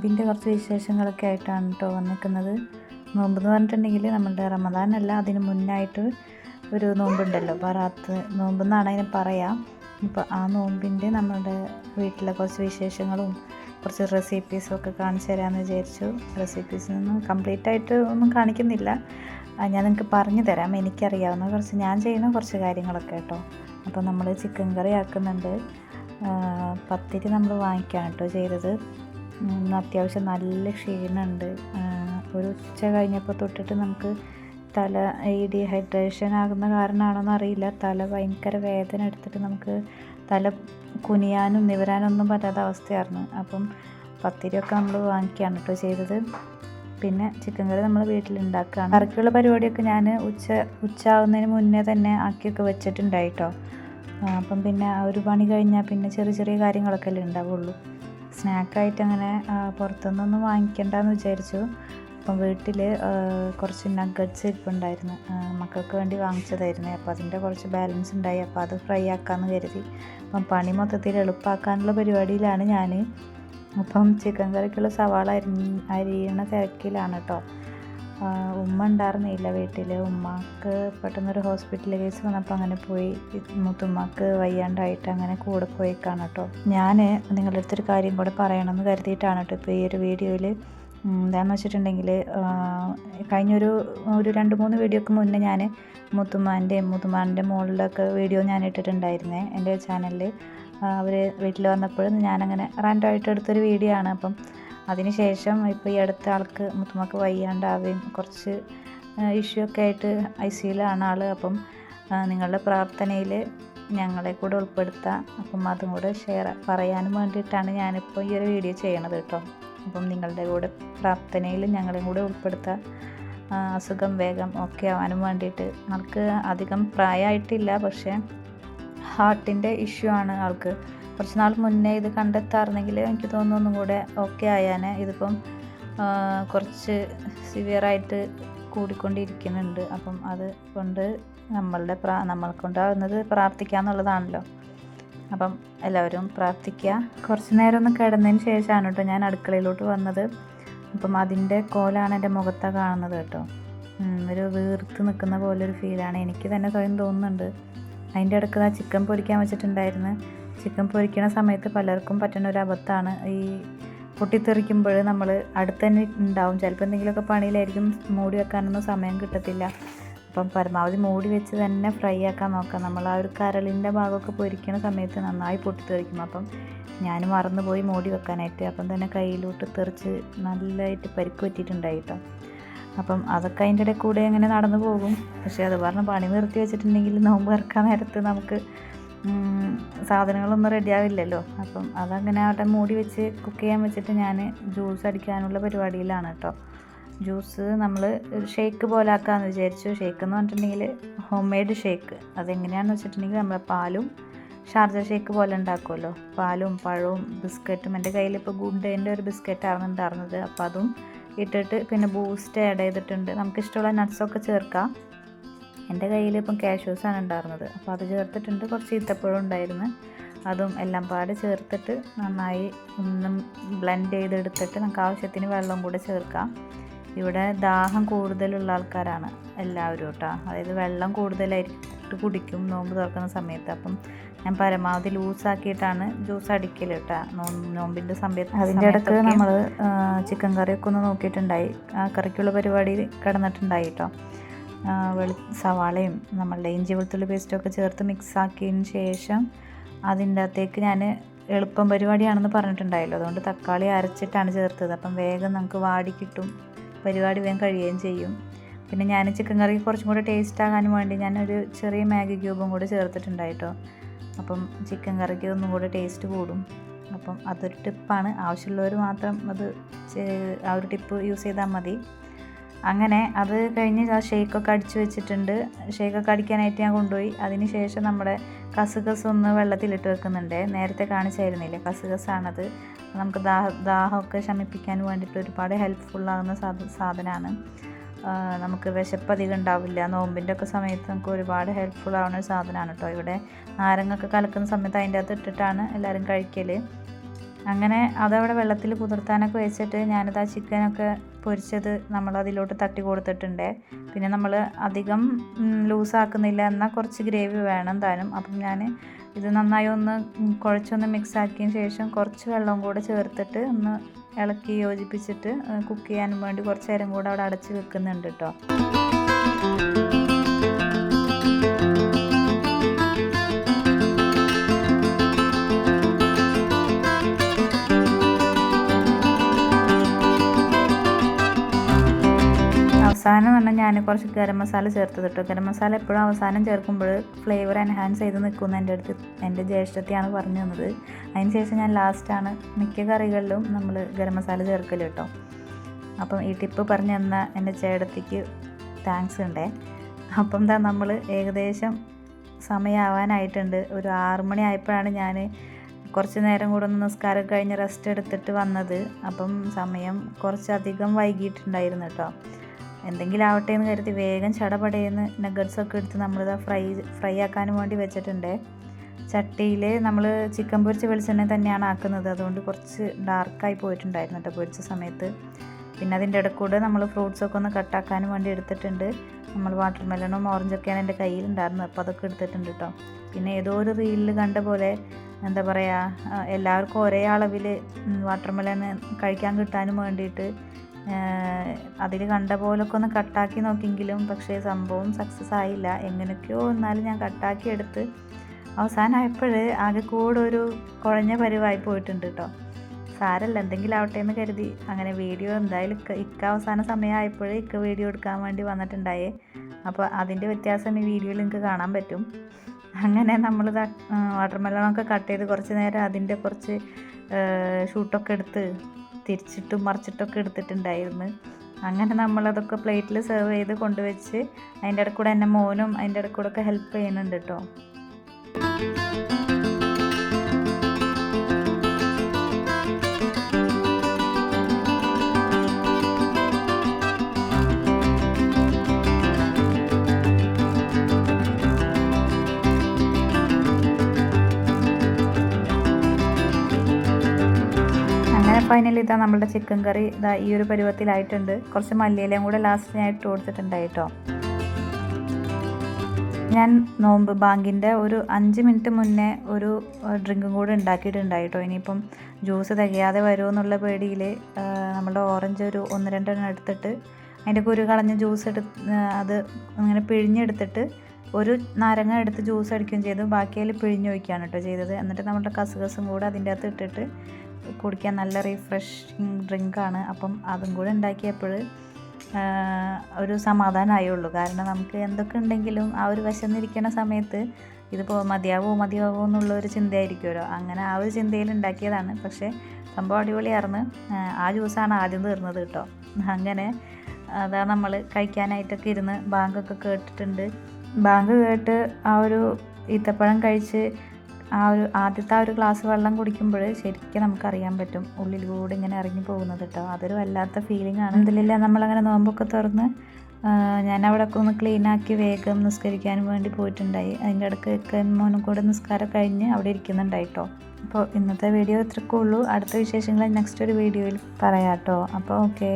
നോമ്പിൻ്റെ കുറച്ച് വിശേഷങ്ങളൊക്കെ ആയിട്ടാണ് കേട്ടോ വന്നിരിക്കുന്നത്. നോമ്പ് എന്ന് പറഞ്ഞിട്ടുണ്ടെങ്കിൽ നമ്മുടെ റമദാനല്ല, അതിന് മുന്നായിട്ട് ഒരു നോമ്പുണ്ടല്ലോ, ബറാത്ത് നോമ്പെന്നാണ് അതിനെ പറയാം. അപ്പോൾ ആ നോമ്പിൻ്റെ നമ്മുടെ വീട്ടിലെ കുറച്ച് വിശേഷങ്ങളും കുറച്ച് റെസിപ്പീസും ഒക്കെ കാണിച്ചു തരാമെന്ന് വിചാരിച്ചു. റെസിപ്പീസൊന്നും കംപ്ലീറ്റ് ആയിട്ട് ഒന്നും കാണിക്കുന്നില്ല, ഞാൻ നിങ്ങൾക്ക് പറഞ്ഞു തരാം. എനിക്കറിയാവുന്ന കുറച്ച്, ഞാൻ ചെയ്യുന്ന കുറച്ച് കാര്യങ്ങളൊക്കെ കേട്ടോ. അപ്പോൾ നമ്മൾ ചിക്കൻ കറി ആക്കുന്നുണ്ട്. പത്തിരി നമ്മൾ വാങ്ങിക്കുകയാണ് കേട്ടോ ചെയ്തത്. ഇന്ന് അത്യാവശ്യം നല്ല ക്ഷീണമുണ്ട്. ഒരു ഉച്ച കഴിഞ്ഞപ്പോൾ തൊട്ടിട്ട് നമുക്ക് തല ഈ ഡീഹൈഡ്രേഷൻ ആകുന്ന കാരണമാണോന്ന് അറിയില്ല, തല ഭയങ്കര വേദന എടുത്തിട്ട് നമുക്ക് തല കുനിയാനും നിവരാനൊന്നും പറ്റാത്ത അവസ്ഥയായിരുന്നു. അപ്പം പത്തിരിയൊക്കെ നമ്മൾ വാങ്ങിക്കുകയാണ് കേട്ടോ ചെയ്തത്. പിന്നെ ചിക്കൻ കറി നമ്മൾ വീട്ടിലുണ്ടാക്കുകയാണ്. കറിക്കുള്ള പരിപാടിയൊക്കെ ഞാൻ ഉച്ച ആവുന്നതിന് മുന്നേ തന്നെ ആക്കിയൊക്കെ വെച്ചിട്ടുണ്ടായി കേട്ടോ. അപ്പം പിന്നെ ഒരു പണി കഴിഞ്ഞാൽ പിന്നെ ചെറിയ ചെറിയ കാര്യങ്ങളൊക്കെ അല്ലേ ഉണ്ടാവുള്ളൂ. സ്നാക്കായിട്ട് അങ്ങനെ പുറത്തുനിന്നൊന്നും വാങ്ങിക്കണ്ടെന്ന് വിചാരിച്ചു. അപ്പം വീട്ടിൽ കുറച്ച് നഗറ്റ്സ് ഇരിപ്പുണ്ടായിരുന്നു, മക്കൾക്ക് വേണ്ടി വാങ്ങിച്ചതായിരുന്നു. അപ്പോൾ അതിൻ്റെ കുറച്ച് ബാലൻസ് ഉണ്ടായി, അപ്പോൾ അത് ഫ്രൈ ആക്കാമെന്ന് കരുതി. അപ്പം പണി മൊത്തത്തിൽ എളുപ്പമാക്കാനുള്ള പരിപാടിയിലാണ് ഞാൻ. അപ്പം ചിക്കൻ കറിക്കുള്ള സവാള അരിയണ തിരക്കിലാണ് കേട്ടോ. ഉമ്മ ഉണ്ടായിരുന്നില്ല വീട്ടിൽ. ഉമ്മാക്ക് പെട്ടെന്നൊരു ഹോസ്പിറ്റൽ കേസ് വന്നപ്പോൾ അങ്ങനെ പോയി. മുത്തുമ്മക്ക് വയ്യാണ്ടായിട്ട് അങ്ങനെ കൂടെ പോയേക്കാണ് കേട്ടോ. ഞാൻ നിങ്ങളുടെ അടുത്തൊരു കാര്യം കൂടെ പറയണമെന്ന് കരുതിയിട്ടാണ് കേട്ടോ ഇപ്പോൾ ഈ ഒരു വീഡിയോയിൽ. എന്താണെന്ന് വെച്ചിട്ടുണ്ടെങ്കിൽ കഴിഞ്ഞൊരു 2-3 വീഡിയോക്ക് മുന്നേ ഞാൻ മുത്തുമ്മാൻ്റെ മുകളിലൊക്കെ വീഡിയോ ഞാൻ ഇട്ടിട്ടുണ്ടായിരുന്നേ എൻ്റെ ചാനലിൽ. അവർ വീട്ടിൽ വന്നപ്പോൾ ഞാനങ്ങനെ റാൻഡമായിട്ട് എടുത്തൊരു വീഡിയോ ആണ്. അപ്പം അതിന് ശേഷം ഇപ്പോൾ ഈ അടുത്ത ആൾക്ക് മുത്തുമ്മക്ക് വയ്യാണ്ടാവുകയും കുറച്ച് ഇഷ്യൂ ഒക്കെ ആയിട്ട് ICUലാണ് ആൾ. അപ്പം നിങ്ങളുടെ പ്രാർത്ഥനയിൽ ഞങ്ങളെ കൂടെ ഉൾപ്പെടുത്താം. അപ്പം അതും കൂടെ പറയാനും വേണ്ടിയിട്ടാണ് ഞാനിപ്പോൾ ഈ ഒരു വീഡിയോ ചെയ്യണത് കേട്ടോ. അപ്പം നിങ്ങളുടെ കൂടെ പ്രാർത്ഥനയിൽ ഞങ്ങളെയും കൂടെ ഉൾപ്പെടുത്താം. അസുഖം വേഗം ഓക്കെ ആവാനും വേണ്ടിയിട്ട്. ആൾക്ക് അധികം പ്രായമായിട്ടില്ല, പക്ഷേ ഹാർട്ടിൻ്റെ ഇഷ്യൂ ആണ് ആൾക്ക്. കുറച്ച് നാൾ മുന്നേ ഇത് കണ്ടെത്താറുണ്ടെങ്കിൽ എനിക്ക് തോന്നുന്നു ഒന്നും കൂടെ ഓക്കെ ആയാൽ. ഇതിപ്പം കുറച്ച് സിവിയറായിട്ട് കൂടിക്കൊണ്ടിരിക്കുന്നുണ്ട്. അപ്പം അത് കൊണ്ട് നമ്മളെ കൊണ്ടാകുന്നത് പ്രാർത്ഥിക്കുക എന്നുള്ളതാണല്ലോ. അപ്പം എല്ലാവരും പ്രാർത്ഥിക്കുക. കുറച്ച് നേരം ഒന്ന് കിടന്നതിന് ശേഷമാണ് കേട്ടോ ഞാൻ അടുക്കളയിലോട്ട് വന്നത്. അപ്പം അതിൻ്റെ കോലാണ് എൻ്റെ മുഖത്താണ് കാണുന്നത് കേട്ടോ. ഒരു വീർത്ത് നിൽക്കുന്ന പോലൊരു ഫീലാണ് എനിക്ക് തന്നെ സ്വയം തോന്നുന്നുണ്ട്. അതിൻ്റെ ഇടയ്ക്ക് ചിക്കൻ പൊരിക്കാൻ വെച്ചിട്ടുണ്ടായിരുന്നു. ചിക്കൻ പൊരിക്കുന്ന സമയത്ത് പലർക്കും പറ്റുന്ന ഒരു അബദ്ധമാണ്, ഈ പൊട്ടിത്തെറിക്കുമ്പോൾ നമ്മൾ അടുത്ത് തന്നെ ഉണ്ടാവും. ചിലപ്പോൾ എന്തെങ്കിലുമൊക്കെ പണിയിലായിരിക്കും, മൂടി വെക്കാനൊന്നും സമയം കിട്ടത്തില്ല. അപ്പം പരമാവധി മൂടി വെച്ച് തന്നെ ഫ്രൈ ആക്കാൻ നോക്കാം. നമ്മൾ ആ ഒരു കരളിൻ്റെ ഭാഗമൊക്കെ പൊരിക്കുന്ന സമയത്ത് നന്നായി പൊട്ടിത്തെറിക്കും. അപ്പം ഞാൻ മറന്നുപോയി മൂടി വെക്കാനായിട്ട്. അപ്പം തന്നെ കയ്യിലോട്ട് തെറിച്ച് നല്ലതായിട്ട് പരിക്ക് പറ്റിയിട്ടുണ്ടായി കേട്ടോ. അപ്പം അതൊക്കെ അതിൻ്റെ ഇടയിൽ കൂടെ അങ്ങനെ നടന്നു പോകും. പക്ഷേ അത് പറഞ്ഞ് പണി നിർത്തി വെച്ചിട്ടുണ്ടെങ്കിൽ നോമ്പ് തുറക്കാൻ നേരത്ത് നമുക്ക് സാധനങ്ങളൊന്നും റെഡിയാവില്ലല്ലോ. അപ്പം അതങ്ങനെ അവിടെ മൂടി വെച്ച് കുക്ക് ചെയ്യാൻ വെച്ചിട്ട് ഞാൻ ജ്യൂസ് അടിക്കാനുള്ള പരിപാടിയിലാണ് കേട്ടോ. ജ്യൂസ് നമ്മൾ ഷേക്ക് പോലെ ആക്കാമെന്ന് വിചാരിച്ചു. ഷേക്ക് എന്ന് പറഞ്ഞിട്ടുണ്ടെങ്കിൽ ഹോം മെയ്ഡ് ഷേക്ക്. അതെങ്ങനെയാണെന്ന് വെച്ചിട്ടുണ്ടെങ്കിൽ നമ്മൾ പാലും ഷാർജ ഷേക്ക് പോലെ ഉണ്ടാക്കുമല്ലോ, പാലും പഴവും ബിസ്ക്കറ്റും. എൻ്റെ കയ്യിൽ ഇപ്പോൾ ഗുഡ് ഡേൻ്റെ ഒരു ബിസ്ക്കറ്റാണ് ഉണ്ടായിരുന്നത്. അപ്പോൾ അതും ഇട്ടിട്ട് പിന്നെ ബൂസ്റ്റ് ആഡ് ചെയ്തിട്ടുണ്ട്. നമുക്കിഷ്ടമുള്ള നട്ട്സൊക്കെ ചേർക്കാം. എൻ്റെ കയ്യിൽ ഇപ്പം കാഷ്യൂസാണ് ഉണ്ടായിരുന്നത്, അപ്പോൾ അത് ചേർത്തിട്ടുണ്ട്. കുറച്ച് ഈത്തപ്പഴം ഉണ്ടായിരുന്നു, അതും എല്ലാം പാടെ ചേർത്തിട്ട് നന്നായി ഒന്നും ബ്ലെൻഡ് ചെയ്തെടുത്തിട്ട് നമുക്ക് ആവശ്യത്തിന് വെള്ളം കൂടെ ചേർക്കാം. ഇവിടെ ദാഹം കൂടുതലുള്ള ആൾക്കാരാണ് എല്ലാവരും കേട്ടോ. അതായത് വെള്ളം കൂടുതലായിട്ട് കുടിക്കും നോമ്പ് തുറക്കുന്ന സമയത്ത്. അപ്പം ഞാൻ പരമാവധി ലൂസാക്കിയിട്ടാണ് ജ്യൂസ് അടിക്കൽ കേട്ടോ നോമ്പിൻ്റെ സമയത്ത്. അതിൻ്റെ ഇടയ്ക്ക് നമ്മൾ ചിക്കൻ കറിയൊക്കെ ഒന്ന് നോക്കിയിട്ടുണ്ടായി. ആ കറിക്കുള്ള പരിപാടി കിടന്നിട്ടുണ്ടായി കേട്ടോ. സവാളയും നമ്മളുടെ ഇഞ്ചി വെളുത്തുള്ളി പേസ്റ്റൊക്കെ ചേർത്ത് മിക്സ് ആക്കിയതിന് ശേഷം അതിൻ്റെ അകത്തേക്ക് ഞാൻ എളുപ്പം പരിപാടിയാണെന്ന് പറഞ്ഞിട്ടുണ്ടായല്ലോ, അതുകൊണ്ട് തക്കാളി അരച്ചിട്ടാണ് ചേർത്തത്. അപ്പം വേഗം നമുക്ക് വാടി കിട്ടും, പരിപാടി വേഗം കഴിയുകയും ചെയ്യും. പിന്നെ ഞാൻ ചിക്കൻ കറി കുറച്ചും കൂടെ ടേസ്റ്റ് ആകാനും വേണ്ടി ഞാനൊരു ചെറിയ മാഗി ക്യൂബും കൂടെ ചേർത്തിട്ടുണ്ടായിട്ടോ. അപ്പം ചിക്കൻ കറിക്ക് ഒന്നും കൂടെ ടേസ്റ്റ് കൂടും. അപ്പം അതൊരു ടിപ്പാണ്, ആവശ്യമുള്ളവർ മാത്രം ആ ഒരു ടിപ്പ് യൂസ് ചെയ്താൽ മതി. അങ്ങനെ അത് കഴിഞ്ഞ് ആ ഷേക്കൊക്കെ അടിച്ച് വെച്ചിട്ടുണ്ട്. ഷേക്കൊക്കെ അടിക്കാനായിട്ട് ഞാൻ കൊണ്ടുപോയി. അതിന് ശേഷം നമ്മുടെ കസുകസ് ഒന്ന് വെള്ളത്തിലിട്ട് വെക്കുന്നുണ്ട്. നേരത്തെ കാണിച്ചായിരുന്നില്ലേ, കസുകസാണത്. നമുക്ക് ദാഹമൊക്കെ ശമിപ്പിക്കാൻ വേണ്ടിയിട്ട് ഒരുപാട് ഹെൽപ്ഫുള്ളാകുന്ന സാധനമാണ്. നമുക്ക് വിശപ്പ് അധികം ഉണ്ടാവില്ല. നോമ്പിൻ്റെ ഒക്കെ സമയത്ത് നമുക്ക് ഒരുപാട് ഹെൽപ്ഫുൾ ആവുന്ന ഒരു സാധനമാണ് കേട്ടോ. ഇവിടെ നാരങ്ങയൊക്കെ കലക്കുന്ന സമയത്ത് അതിൻ്റെ അകത്ത് ഇട്ടിട്ടാണ് എല്ലാവരും കഴിക്കൽ. അങ്ങനെ അതവിടെ വെള്ളത്തിൽ കുതിർത്താനൊക്കെ വെച്ചിട്ട് ഞാനിത് ആ ചിക്കനൊക്കെ പൊരിച്ചത് നമ്മളതിലോട്ട് തട്ടി കൊടുത്തിട്ടുണ്ട്. പിന്നെ നമ്മൾ അധികം ലൂസാക്കുന്നില്ല, എന്നാൽ കുറച്ച് ഗ്രേവി വേണം താനും. അപ്പം ഞാൻ ഇത് നന്നായി ഒന്ന് കുഴച്ചൊന്ന് മിക്സ് ആക്കിയതിന് ശേഷം കുറച്ച് വെള്ളം കൂടെ ചേർത്തിട്ട് ഒന്ന് ഇളക്കി യോജിപ്പിച്ചിട്ട് കുക്ക് ചെയ്യാൻ വേണ്ടി കുറച്ച് നേരം കൂടെ അവിടെ അടച്ച് വെക്കുന്നുണ്ട് കേട്ടോ. അവസാനം പറഞ്ഞാൽ ഞാൻ കുറച്ച് ഗരം മസാല ചേർത്തത് കേട്ടോ. ഗരം മസാല എപ്പോഴും അവസാനം ചേർക്കുമ്പോൾ ഫ്ലേവർ എൻഹാൻസ് ചെയ്ത് നിൽക്കുമെന്ന് എൻ്റെ ജ്യേഷ്ഠത്തെയാണ് പറഞ്ഞു തന്നത്. അതിന് ശേഷം ഞാൻ ലാസ്റ്റാണ് മിക്ക കറികളിലും നമ്മൾ ഗരം മസാല ചേർക്കൽ കേട്ടോ. അപ്പം ഈ ടിപ്പ് പറഞ്ഞു തന്ന എൻ്റെ ചേട്ടത്തിക്ക് താങ്ക്സ് ഉണ്ടേ. അപ്പം എന്താ നമ്മൾ ഏകദേശം സമയമാവാനായിട്ടുണ്ട്. ഒരു 6 മണി ആയപ്പോഴാണ് ഞാൻ കുറച്ച് നേരം കൂടെ ഒന്ന് നിസ്കാരം കഴിഞ്ഞ് റെസ്റ്റ് എടുത്തിട്ട് വന്നത്. അപ്പം സമയം കുറച്ചധികം വൈകിട്ടുണ്ടായിരുന്നു കേട്ടോ. എന്തെങ്കിലും ആവട്ടെ എന്ന് കരുതി വേഗം ചടപടയെന്ന് നഗറ്റ്സൊക്കെ എടുത്ത് നമ്മളിത് ഫ്രൈ ആക്കാനും വേണ്ടി വെച്ചിട്ടുണ്ട്. ചട്ടിയിൽ നമ്മൾ ചിക്കൻ പൊരിച്ച വെളിച്ചെണ്ണ തന്നെയാണ് ആക്കുന്നത്. അതുകൊണ്ട് കുറച്ച് ഡാർക്കായി പോയിട്ടുണ്ടായിരുന്നു കേട്ടോ പൊരിച്ച സമയത്ത്. പിന്നെ അതിൻ്റെ ഇടയ്ക്കൂടെ നമ്മൾ ഫ്രൂട്ട്സൊക്കെ ഒന്ന് കട്ടാക്കാനും വേണ്ടി എടുത്തിട്ടുണ്ട്. നമ്മൾ വാട്ടർ മെലണും ഓറഞ്ചൊക്കെയാണ് എൻ്റെ കയ്യിലുണ്ടായിരുന്നത്. അപ്പോൾ അതൊക്കെ എടുത്തിട്ടുണ്ട് കേട്ടോ. പിന്നെ ഏതോ ഒരു റീലിൽ കണ്ട പോലെ എന്താ പറയുക, എല്ലാവർക്കും ഒരേ അളവിൽ വാട്ടർ മെലൺ കഴിക്കാൻ കിട്ടാനും വേണ്ടിയിട്ട് അതിൽ കണ്ട പോലൊക്കെ ഒന്ന് കട്ടാക്കി നോക്കിയെങ്കിലും പക്ഷേ സംഭവം സക്സസ് ആയില്ല. എങ്ങനെയൊക്കെയോ എന്നാലും ഞാൻ കട്ടാക്കി എടുത്ത് അവസാനമായപ്പോൾ ആകെ കൂടെ ഒരു കുഴഞ്ഞ പരിവായി പോയിട്ടുണ്ട് കേട്ടോ. സാരല്ല, എന്തെങ്കിലും ആവട്ടെ എന്ന് കരുതി അങ്ങനെ വീഡിയോ എന്തായാലും ഇക്ക അവസാന സമയമായപ്പോൾ ഇക്ക വീഡിയോ എടുക്കാൻ വേണ്ടി വന്നിട്ടുണ്ടായേ. അപ്പോൾ അതിൻ്റെ വ്യത്യാസം ഈ വീഡിയോയിൽ നിങ്ങൾക്ക് കാണാൻ പറ്റും. അങ്ങനെ നമ്മൾ വാട്ടർ മെലണൊക്കെ കട്ട് ചെയ്ത് കുറച്ച് നേരം അതിൻ്റെ കുറച്ച് ഷൂട്ടൊക്കെ എടുത്ത് തിരിച്ചിട്ടും മറിച്ചിട്ടൊക്കെ എടുത്തിട്ടുണ്ടായിരുന്നു. അങ്ങനെ നമ്മളതൊക്കെ പ്ലേറ്റിൽ സെർവ് ചെയ്ത് കൊണ്ടുവച്ച് അതിൻ്റെ ഇടയ്ക്കൂടെ എൻ്റെ മോനും അതിൻ്റെ ഇടയ്ക്കൂടെ ഒക്കെ ഹെൽപ്പ് ചെയ്യുന്നുണ്ട് കേട്ടോ. ഫൈനലി ഇതാ നമ്മളുടെ ചിക്കൻ കറി ഇതാ ഈ ഒരു പരുവത്തിലായിട്ടുണ്ട്. കുറച്ച് മല്ലിയിലയും കൂടെ ലാസ്റ്റ് ഞാൻ ഇട്ട് കൊടുത്തിട്ടുണ്ടായി കേട്ടോ. ഞാൻ നോമ്പ് ബാങ്കിൻ്റെ ഒരു 5 മിനിറ്റ് മുന്നേ ഒരു ഡ്രിങ്കും കൂടെ ഉണ്ടാക്കിയിട്ടുണ്ടായി കേട്ടോ. ഇനിയിപ്പം ജ്യൂസ് തികയാതെ വരുമോ എന്നുള്ള പേടിയിൽ നമ്മളുടെ ഓറഞ്ച് ഒരു 1-2 എണ്ണം എടുത്തിട്ട് അതിൻ്റെ കുരു കളഞ്ഞ് ജ്യൂസ് അത് അങ്ങനെ പിഴിഞ്ഞെടുത്തിട്ട് ഒരു നാരങ്ങ എടുത്ത് ജ്യൂസ് അടിക്കുകയും ചെയ്തു. ബാക്കിയിൽ പിഴിഞ്ഞൊഴിക്കുകയാണ് കേട്ടോ ചെയ്തത്. എന്നിട്ട് നമ്മളുടെ കസുകസും കൂടെ അതിൻ്റെ അകത്ത് ഇട്ടിട്ട് കുടിക്കാൻ നല്ല റീഫ്രഷിങ് ഡ്രിങ്കാണ്. അപ്പം അതും കൂടെ ഉണ്ടാക്കിയപ്പോൾ ഒരു സമാധാനമായുള്ളൂ. കാരണം നമുക്ക് എന്തൊക്കെ ഉണ്ടെങ്കിലും ആ ഒരു വിശന്നിരിക്കുന്ന സമയത്ത് ഇതിപ്പോൾ മതിയാവോ എന്നുള്ളൊരു ചിന്തയായിരിക്കുമല്ലോ. അങ്ങനെ ആ ഒരു ചിന്തയിൽ ഉണ്ടാക്കിയതാണ്. പക്ഷേ സംഭവം അടിപൊളിയായിരുന്നു. ആ ജ്യൂസാണ് ആദ്യം തീർന്നത് കേട്ടോ. അങ്ങനെ അതാ നമ്മൾ കഴിക്കാനായിട്ടൊക്കെ ഇരുന്ന് ബാങ്കൊക്കെ കേട്ടിട്ടുണ്ട്. ബാങ്ക് കേട്ട് ആ ഒരു ഈത്തപ്പഴം കഴിച്ച് ആദ്യത്തെ ആ ഒരു ഗ്ലാസ് വെള്ളം കുടിക്കുമ്പോൾ ശരിക്കും നമുക്കറിയാൻ പറ്റും ഉള്ളിലൂടെ ഇങ്ങനെ ഇറങ്ങി പോകുന്നത് കേട്ടോ. അതൊരു വല്ലാത്ത ഫീലിംഗ് ആണ്. എന്തില്ല നമ്മളങ്ങനെ നോമ്പൊക്കെ തുറന്ന് ഞാൻ അവിടെ ഒക്കെ ഒന്ന് ക്ലീനാക്കി വേഗം നിസ്കരിക്കാനും വേണ്ടി പോയിട്ടുണ്ടായി. അതിൻ്റെ ഇടയ്ക്ക് മോനും കൂടെ നിസ്കാരം കഴിഞ്ഞ് അവിടെ ഇരിക്കുന്നുണ്ടായി കേട്ടോ. അപ്പോൾ ഇന്നത്തെ വീഡിയോ ഇത്രയൊക്കെ ഉള്ളൂ. അടുത്ത വിശേഷങ്ങൾ നെക്സ്റ്റ് ഒരു വീഡിയോയിൽ പറയാം കേട്ടോ. അപ്പോൾ ഓക്കെ.